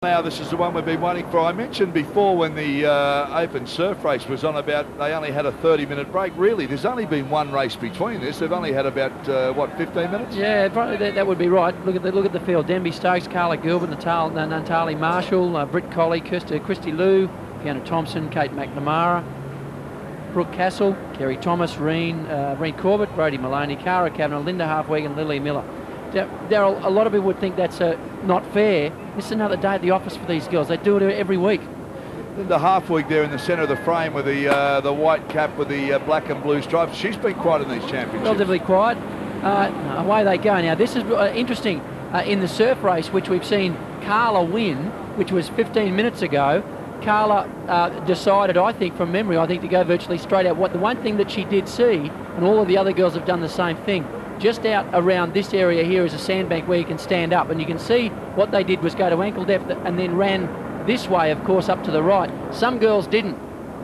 Now this is the one we've been waiting for. I mentioned before when the open surf race was on about they only had a 30-minute break. Really, there's only been one race between this. They've only had about, 15 minutes? Yeah, probably that would be right. Look at the field. Denby Stokes, Carla Gilbert, Natali Marshall, Britt Colley, Christy Liu, Fiona Thompson, Kate McNamara, Brooke Castle, Kerry Thomas, Reen Corbett, Brodie Maloney, Cara Kavanagh, Linda Halfweg and Lily Miller. Daryl, a lot of people would think that's not fair. This is another day at the office for these girls. They do it every week. Linda Halfweg there in the centre of the frame with the white cap with the black and blue stripes. She's been quiet in these championships. Relatively quiet. Away they go. Now, this is interesting. In the surf race, which we've seen Carla win, which was 15 minutes ago, Carla decided, I think, from memory, to go virtually straight out. The one thing that she did see, and all of the other girls have done the same thing, just out around this area here is a sandbank where you can stand up, and you can see what they did was go to ankle depth and then ran this way, of course, up to the right. Some girls didn't.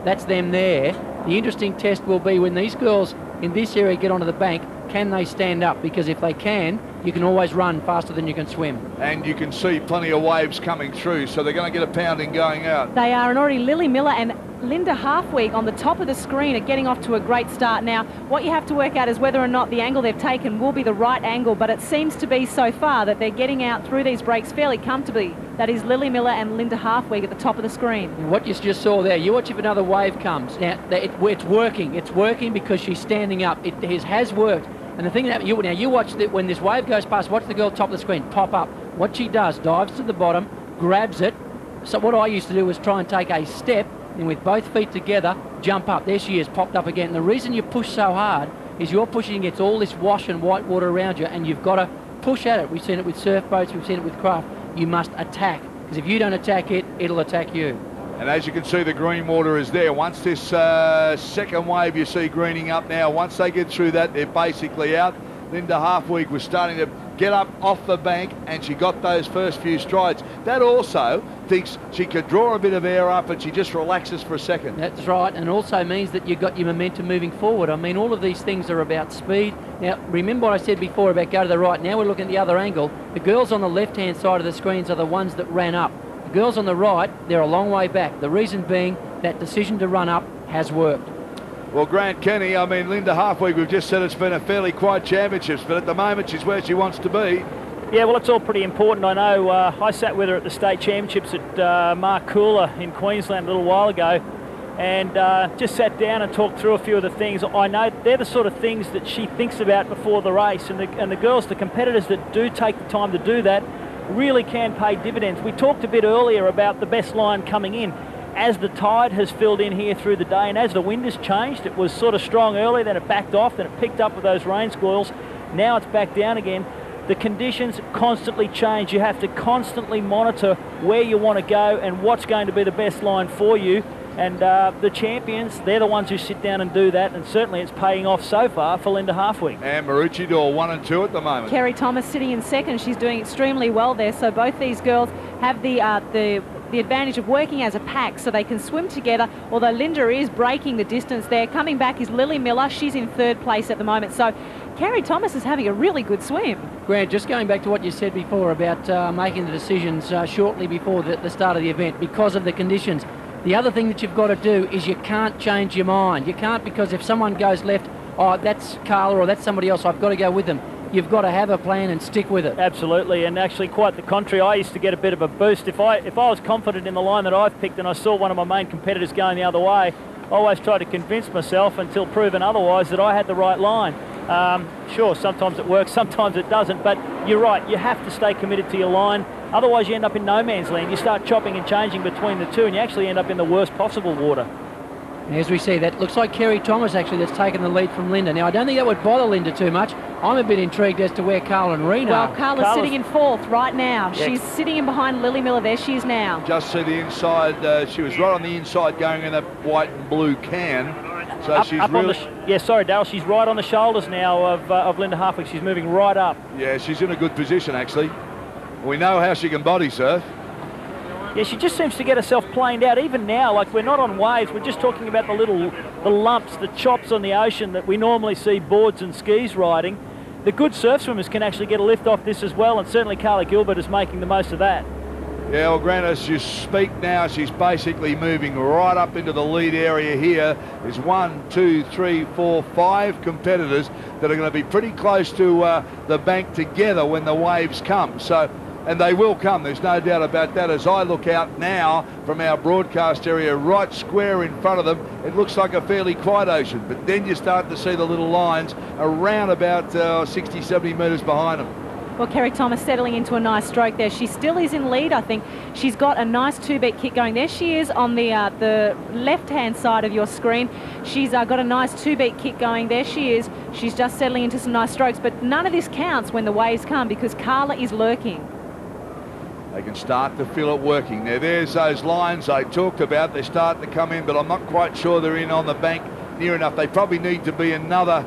That's them there. The interesting test will be when these girls in this area get onto the bank, can they stand up? Because if they can, you can always run faster than you can swim. And you can see plenty of waves coming through, so they're going to get a pounding going out. They are, and already Lily Miller and Linda Halfweg on the top of the screen are getting off to a great start. Now, what you have to work out is whether or not the angle they've taken will be the right angle, but it seems to be so far that they're getting out through these breaks fairly comfortably. That is Lily Miller and Linda Halfweg at the top of the screen. And what you just saw there, you watch if another wave comes. Now, it's working. It's working because she's standing up. It has worked. And the thing that you watch that when this wave goes past, watch the girl top of the screen pop up. What she does, dives to the bottom, grabs it. So what I used to do was try and take a step, and with both feet together, jump up. There she is, popped up again. And the reason you push so hard is you're pushing against all this wash and white water around you, and you've got to push at it. We've seen it with surf boats, we've seen it with craft. You must attack, because if you don't attack it, it'll attack you. And as you can see, the green water is there. Once this second wave you see greening up now, once they get through that, they're basically out. Linda Halfweg was starting to get up off the bank, and she got those first few strides. That also thinks she could draw a bit of air up, and she just relaxes for a second. That's right, and also means that you've got your momentum moving forward. I mean, all of these things are about speed. Now, remember what I said before about go to the right. Now we're looking at the other angle. The girls on the left-hand side of the screens are the ones that ran up. The girls on the right, they're a long way back. The reason being that decision to run up has worked. Well, Grant Kenny, Linda Halfweg, we've just said it's been a fairly quiet championships, but at the moment she's where she wants to be. Yeah, well, it's all pretty important. I know I sat with her at the state championships at Markoola in Queensland a little while ago, and just sat down and talked through a few of the things. I know they're the sort of things that she thinks about before the race, and the girls, the competitors that do take the time to do that, really can pay dividends. We talked a bit earlier about the best line coming in. As the tide has filled in here through the day, and as the wind has changed, it was sort of strong early, then it backed off, then it picked up with those rain squalls. Now it's back down again. The conditions constantly change. You have to constantly monitor where you want to go and what's going to be the best line for you. And the champions, they're the ones who sit down and do that, and certainly it's paying off so far for Linda Halfweg. And Maroochydore 1 and 2 at the moment. Kerry Thomas sitting in second. She's doing extremely well there. So both these girls have the advantage of working as a pack, so they can swim together, although Linda is breaking the distance there. Coming back is Lily Miller. She's in third place at the moment. So Kerry Thomas is having a really good swim. Grant, just going back to what you said before about making the decisions shortly before the start of the event because of the conditions. The other thing that you've got to do is you can't change your mind. You can't, because if someone goes left, oh, that's Carla or that's somebody else, I've got to go with them. You've got to have a plan and stick with it. Absolutely, and actually quite the contrary. I used to get a bit of a boost. If I was confident in the line that I've picked and I saw one of my main competitors going the other way, I always try to convince myself until proven otherwise that I had the right line. Sure, sometimes it works, sometimes it doesn't, but you're right, you have to stay committed to your line. Otherwise you end up in no man's land. You start chopping and changing between the two and you actually end up in the worst possible water. As we see, that looks like Kerry Thomas actually that's taken the lead from Linda. Now, I don't think that would bother Linda too much. I'm a bit intrigued as to where Carla and Reen are. Well, Carla's sitting in fourth right now. Yeah. She's sitting in behind Lily Miller. There she is now. Just see the inside. She was right on the inside going in that white and blue can. So she's really... Yeah, sorry, Dale. She's right on the shoulders now of Linda Halfweg. She's moving right up. Yeah, she's in a good position, actually. We know how she can body surf. Yeah, she just seems to get herself planed out. Even now, like we're not on waves, we're just talking about the lumps, the chops on the ocean that we normally see boards and skis riding. The good surf swimmers can actually get a lift off this as well, and certainly Carla Gilbert is making the most of that. Yeah, well, Grant, as you speak now, she's basically moving right up into the lead area here. There's 1, 2, 3, 4, 5 competitors that are going to be pretty close to the bank together when the waves come. So, and they will come, there's no doubt about that. As I look out now from our broadcast area, right square in front of them, it looks like a fairly quiet ocean. But then you start to see the little lines around about 60, 70 metres behind them. Well, Kerry Thomas settling into a nice stroke there. She still is in lead, I think. She's got a nice 2-beat kick going. There she is on the left-hand side of your screen. She's got a nice 2-beat kick going. There she is. She's just settling into some nice strokes. But none of this counts when the waves come because Carla is lurking. They can start to feel it working. Now, there's those lines I talked about. They're starting to come in, but I'm not quite sure they're in on the bank near enough. They probably need to be another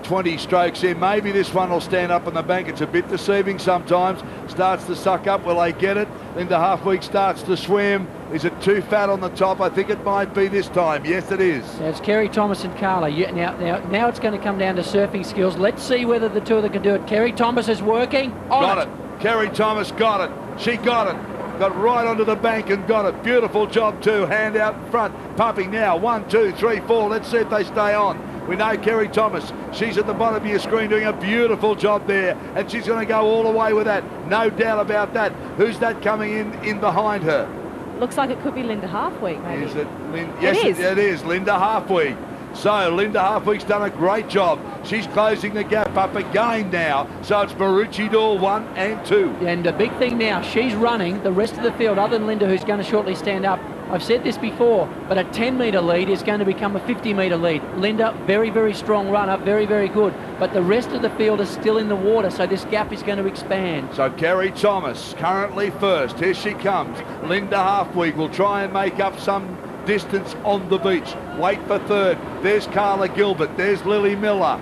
20 strokes in. Maybe this one will stand up on the bank. It's a bit deceiving sometimes. Starts to suck up. Will they get it? Linda Halfweek starts to swim. Is it too fat on the top? I think it might be this time. Yes, it is. It's Kerry Thomas and Carla. Now it's going to come down to surfing skills. Let's see whether the two of them can do it. Kerry Thomas is working. Got it. Kerry Thomas got it. She got it. Got right onto the bank and got it. Beautiful job too. Hand out in front. Pumping now. 1, 2, 3, 4. Let's see if they stay on. We know Kerry Thomas, she's at the bottom of your screen doing a beautiful job there, and she's going to go all the way with that, no doubt about that. Who's that coming in behind her? Looks like it could be Linda Halfweek, maybe. Is it? Yes, it is. Linda Halfweek. So Linda Halfweek's done a great job. She's closing the gap up again now. So it's Maroochydore 1 and 2. And the big thing now, she's running the rest of the field, other than Linda, who's going to shortly stand up. I've said this before, but a 10-metre lead is going to become a 50-metre lead. Linda, very, very strong runner, very, very good. But the rest of the field is still in the water, so this gap is going to expand. So Kerry Thomas currently first. Here she comes. Linda Halfweek will try and make up some distance on the beach. Wait for third. There's Carla Gilbert. There's Lily Miller.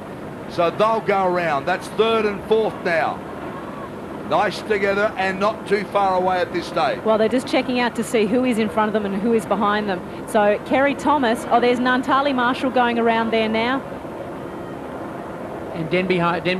So they'll go around. That's third and fourth now. Nice together and not too far away at this stage. Well, they're just checking out to see who is in front of them and who is behind them. So Kerry Thomas, there's Nantali Marshall going around there now. And Denby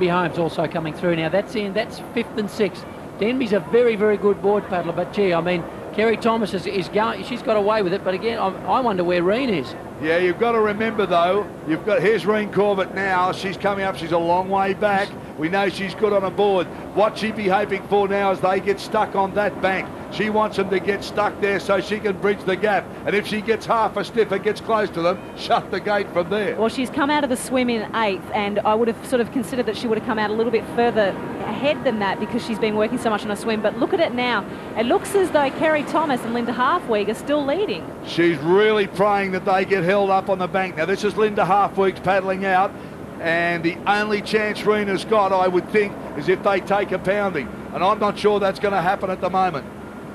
Holmes also coming through now. That's 5th and 6th. Denby's a very, very good board paddler, but gee, I mean, Kerry Thomas is going, she's got away with it, but again, I wonder where Reen is. Yeah, you've got to remember though, here's Reen Corbett now. She's coming up, she's a long way back. We know she's good on a board. What she'd be hoping for now is they get stuck on that bank. She wants them to get stuck there so she can bridge the gap. And if she gets half a stiff and gets close to them, shut the gate from there. Well, she's come out of the swim in 8th, and I would have sort of considered that she would have come out a little bit further ahead than that because she's been working so much on a swim. But look at it now. It looks as though Kerry Thomas and Linda Halfweek are still leading. She's really praying that they get held up on the bank. Now, this is Linda Halfweek's paddling out. And the only chance Rena's got, I would think, is if they take a pounding. And I'm not sure that's going to happen at the moment.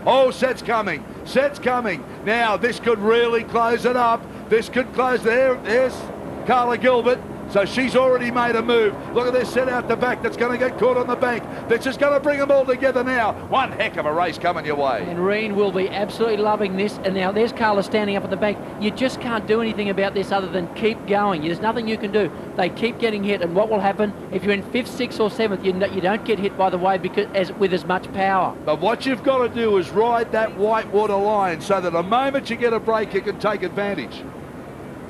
Oh, set's coming. Set's coming. Now, this could really close it up. This could close there. There's Carla Gilbert. So she's already made a move. Look at this set out the back that's going to get caught on the bank. That's just going to bring them all together now. One heck of a race coming your way. And Reen will be absolutely loving this. And now there's Carla standing up at the bank. You just can't do anything about this other than keep going. There's nothing you can do. They keep getting hit. And what will happen if you're in 5th, 6th or 7th, you don't get hit by the wave with as much power. But what you've got to do is ride that white water line so that the moment you get a break, you can take advantage.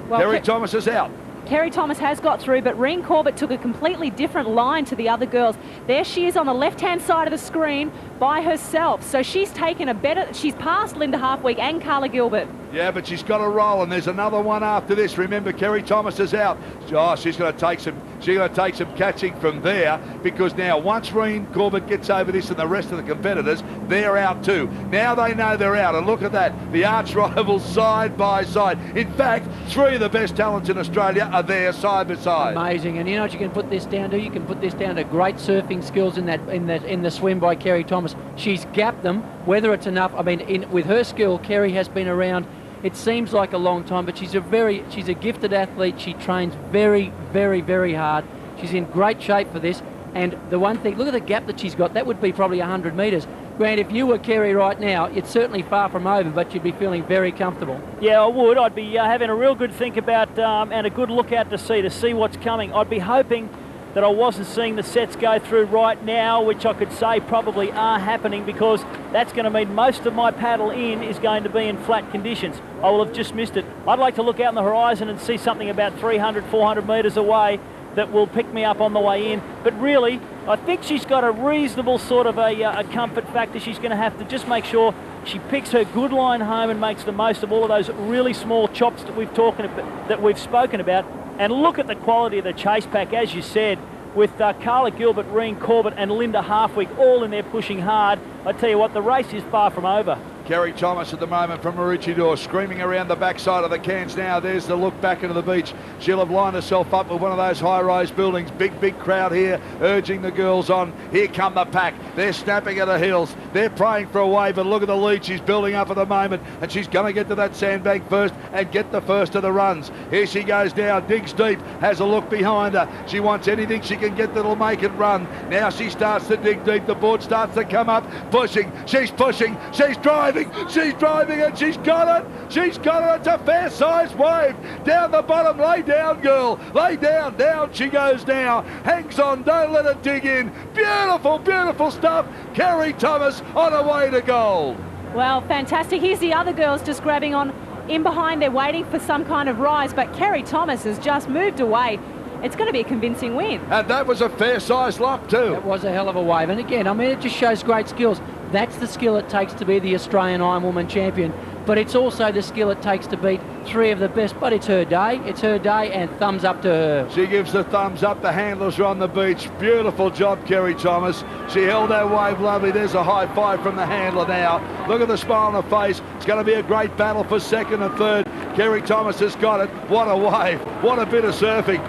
Well, Kerry Thomas is out. Kerry Thomas has got through, but Reen Corbett took a completely different line to the other girls. There she is on the left-hand side of the screen by herself. So she's taken she's passed Linda Halfweek and Carla Gilbert. Yeah, but she's got to roll, and there's another one after this. Remember, Kerry Thomas is out. Oh, she's going to take some catching from there, because now once Reen Corbett gets over this and the rest of the competitors, they're out too. Now they know they're out, and look at that. The arch rivals side by side. In fact, 3 of the best talents in Australia are there side by side. Amazing, and you know what you can put this down to? You can put this down to great surfing skills in the swim by Kerry Thomas. She's gapped them. Whether it's enough, I mean, with her skill, Kerry has been around. It seems like a long time, but she's a gifted athlete. She trains very, very, very hard. She's in great shape for this. And the one thing, look at the gap that she's got. That would be probably 100 metres. Grant, if you were Kerry right now, it's certainly far from over, but you'd be feeling very comfortable. Yeah, I would. I'd be having a real good think about and a good look out to see what's coming. I'd be hoping that I wasn't seeing the sets go through right now, which I could say probably are happening, because that's going to mean most of my paddle in is going to be in flat conditions. I will have just missed it. I'd like to look out on the horizon and see something about 300, 400 metres away that will pick me up on the way in. But really, I think she's got a reasonable sort of a comfort factor. She's going to have to just make sure she picks her good line home and makes the most of all of those really small chops that we've spoken about. And look at the quality of the chase pack, as you said, with Carla Gilbert, Reen Corbett and Linda Halfweek all in there pushing hard. I tell you what, the race is far from over. Kerry Thomas at the moment from Maroochydore, screaming around the backside of the cans now. There's the look back into the beach. She'll have lined herself up with one of those high-rise buildings. Big crowd here urging the girls on. Here come the pack. They're snapping at the heels. They're praying for a wave, but look at the lead she's building up at the moment, and she's going to get to that sandbank first and get the first of the runs. Here she goes now, digs deep, has a look behind her. She wants anything she can get that'll make it run. Now she starts to dig deep. The board starts to come up, pushing. She's pushing. She's driving. She's driving and she's got it. She's got it. It's a fair-sized wave. Down the bottom. Lay down, girl. Lay down. Down she goes now. Hangs on. Don't let it dig in. Beautiful stuff. Kerry Thomas on her way to gold. Well, fantastic. Here's the other girls just grabbing on in behind. They're waiting for some kind of rise, but Kerry Thomas has just moved away. It's going to be a convincing win. And that was a fair-sized lump too. That was a hell of a wave. And again, I mean, it just shows great skills. That's the skill it takes to be the Australian Ironwoman champion. But it's also the skill it takes to beat three of the best. But it's her day. It's her day, and thumbs up to her. She gives the thumbs up. The handlers are on the beach. Beautiful job, Kerry Thomas. She held that wave lovely. There's a high five from the handler now. Look at the smile on her face. It's going to be a great battle for second and third. Kerry Thomas has got it. What a wave. What a bit of surfing.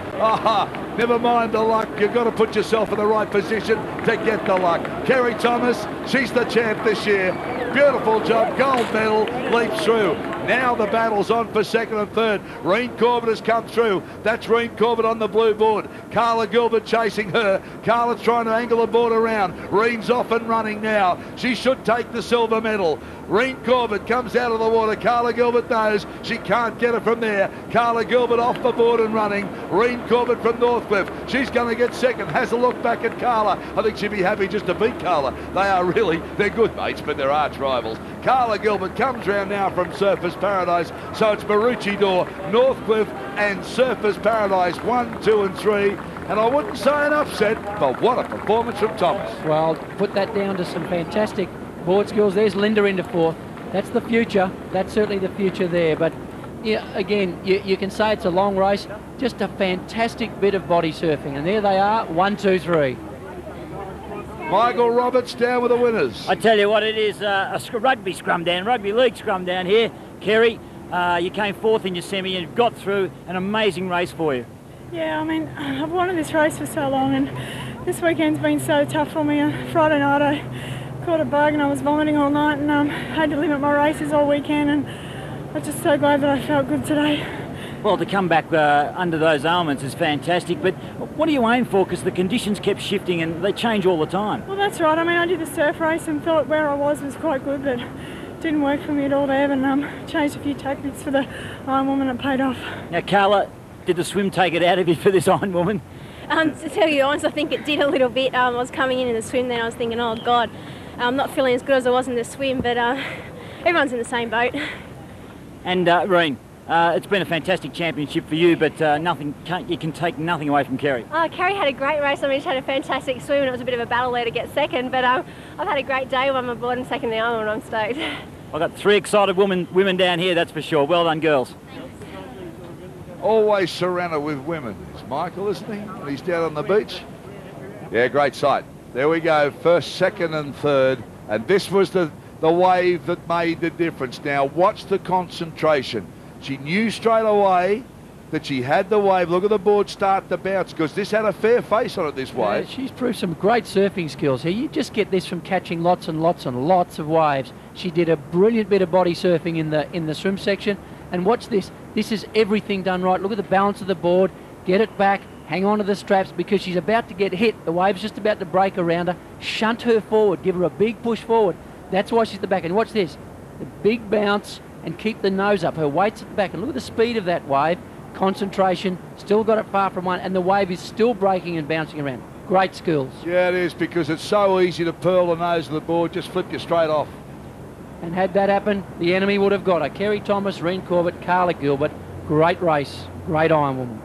Never mind the luck. You've got to put yourself in the right position to get the luck. Kerry Thomas, she's the champ this year. Beautiful job. Gold medal leaps through. Now the battle's on for second and third. Reen Corbett has come through. That's Reen Corbett on the blue board. Carla Gilbert chasing her. Carla's trying to angle the board around. Reen's off and running now. She should take the silver medal. Reen Corbett comes out of the water. Carla Gilbert knows she can't get it from there. Carla Gilbert off the board and running. Reen Corbett from Northcliffe. She's going to get second. Has a look back at Carla. I think she'd be happy just to beat Carla. They're good mates, but they're arch rivals. Carla Gilbert comes round now from Surfers Paradise. So it's Maroochydore, Northcliffe and Surfers Paradise 1, 2 and 3. And I wouldn't say an upset, but what a performance from Thomas. Well, put that down to some fantastic board skills. There's Linda into fourth. That's the future. That's certainly the future there. But yeah, again, you can say it's a long race. Just a fantastic bit of body surfing. And there they are, 1, 2, 3. Michael Roberts down with the winners. I tell you what, it is a rugby scrum down, rugby league scrum down here. Kerry, you came fourth in your semi and got through. An amazing race for you. Yeah, I mean, I've wanted this race for so long, and this weekend's been so tough for me. Friday night I caught a bug and I was vomiting all night, and had to limit my races all weekend, and I'm just so glad that I felt good today. Well, to come back under those ailments is fantastic, but what do you aim for? Because the conditions kept shifting and they change all the time. Well, that's right. I mean, I did the surf race and thought where I was quite good, but didn't work for me at all there, and changed a few tactics for the Ironwoman. It paid off. Now, Carla, did the swim take it out of you for this Ironwoman? To tell you honest, I think it did a little bit. I was coming in the swim then, I was thinking, oh God, I'm not feeling as good as I was in the swim, but everyone's in the same boat. And Reen, it's been a fantastic championship for you, but you can take nothing away from Kerry. Kerry had a great race. I mean, she had a fantastic swim, and it was a bit of a battle there to get second, but I've had a great day on my board and second the Ironwoman, and I'm stoked. I've got three excited women down here, that's for sure. Well done, girls. Always surrounded with women. It's Michael, isn't he? And he's down on the beach. Yeah, great sight. There we go. First, second and third. And this was the wave that made the difference. Now, watch the concentration. She knew straight away that she had the wave. Look at the board start to bounce, because this had a fair face on it, this wave. Yeah, she's proved some great surfing skills here. You just get this from catching lots and lots and lots of waves. She did a brilliant bit of body surfing in the swim section. And watch this. This is everything done right. Look at the balance of the board. Get it back. Hang on to the straps, because she's about to get hit. The wave's just about to break around her. Shunt her forward. Give her a big push forward. That's why she's at the back. And watch this. The big bounce and keep the nose up. Her weight's at the back. And look at the speed of that wave. concentration, still got it far from one, and the wave is still breaking and bouncing around. Great skills. Yeah, it is, because it's so easy to pearl the nose of the board, just flip you straight off. And had that happened, the enemy would have got her. Kerry Thomas, Reen Corbett, Carla Gilbert. Great race, great Ironwoman.